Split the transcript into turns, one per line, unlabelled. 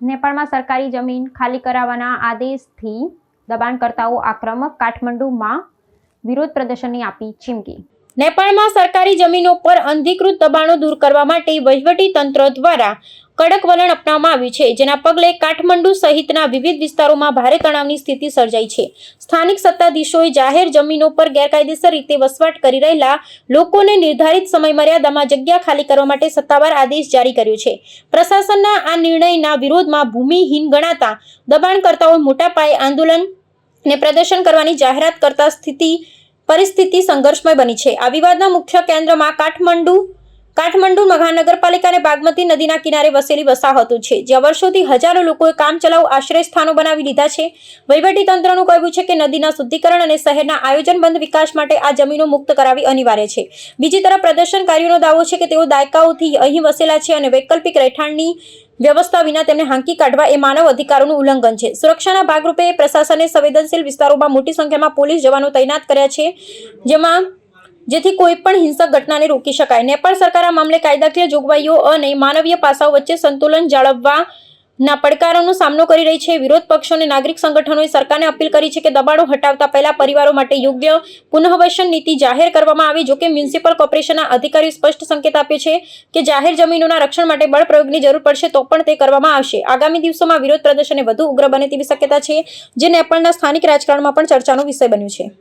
નેપાળમાં સરકારી જમીન ખાલી કરાવવાના આદેશથી દબાણકર્તાઓ આક્રમક. કાઠમંડુમાં વિરોધ પ્રદર્શનની આપી ચીમકી. નેપાળમાં સરકારી જમીનો પર અનધિકૃત દબાણો દૂર કરવા માટે વહીવટી તંત્ર દ્વારા કડક વલણ અપનાવવામાં આવ્યું છે, જેના પગલે કાઠમંડુ સહિતના વિવિધ વિસ્તારોમાં ભારે તણાવની સ્થિતિ સર્જાઈ છે. સ્થાનિક સત્તાધીશોએ જાહેર જમીનો પર ગેરકાયદેસર રીતે વસવાટ કરી રહેલા લોકોને નિર્ધારિત સમયમર્યાદામાં જગ્યા ખાલી કરવા માટે સત્તાવાર આદેશ જારી કર્યો છે. પ્રશાસનના આ નિર્ણયના વિરોધમાં ભૂમિહીન ગણાતા દબાણકર્તાઓએ મોટા પાયે આંદોલન અને પ્રદર્શન કરવાની જાહેરાત કરતા પરિસ્થિતિ સંઘર્ષમય બની છે. આ વિવાદના મુખ્ય કેન્દ્રમાં કાઠમંડુ મહાનગરપાલિકા અને બાગમતી નદીના કિનારે વસેલી વસાહતો છે, જ્યાં વર્ષોથી હજારો લોકોએ કામચલાઉ આશ્રય સ્થાનો બનાવી લીધા છે. વહીવટી તંત્રનું કહેવું છે કે નદીના શુદ્ધિકરણ અને શહેરના આયોજનબદ્ધ વિકાસ માટે આ જમીનો મુક્ત કરાવવી અનિવાર્ય છે. બીજી તરફ પ્રદર્શનકારીઓનો દાવો છે કે તેઓ દાયકાઓથી અહીં વસેલા છે અને વૈકલ્પિક રહેઠાણની વ્યવસ્થા વિના તેમને હાંકી કાઢવા એ માનવ અધિકારોનું ઉલ્લંઘન છે. સુરક્ષાના ભાગરૂપે પ્રશાસને સંવેદનશીલ વિસ્તારોમાં મોટી સંખ્યામાં પોલીસ જવાનો તૈનાત કર્યા છે, જેથી કોઈ પણ હિંસક ઘટનાને રોકી શકાય. નેપાળ સરકાર આ મામલે કાયદાકીય જોગવાઈઓ અને માનવીય પાસાઓ વચ્ચે સંતુલન જાળવવાના પડકારોનો સામનો કરી રહી છે. વિરોધ પક્ષો અને નાગરિક સંગઠનોએ સરકારને અપીલ કરી છે કે દબાણો હટાવતા પહેલા પરિવારો માટે યોગ્ય પુનઃવસન નીતિ જાહેર કરવામાં આવે. જોકે મ્યુનિસિપલ કોર્પોરેશનના અધિકારીઓએ સ્પષ્ટ સંકેત આપ્યો છે કે જાહેર જમીનોના રક્ષણ માટે બળ પ્રયોગની જરૂર પડશે તો પણ તે કરવામાં આવશે. આગામી દિવસોમાં વિરોધ પ્રદર્શન વધુ ઉગ્ર બને તેવી શક્યતા છે, જે નેપાળના સ્થાનિક રાજકારણમાં પણ ચર્ચાનો વિષય બન્યું છે.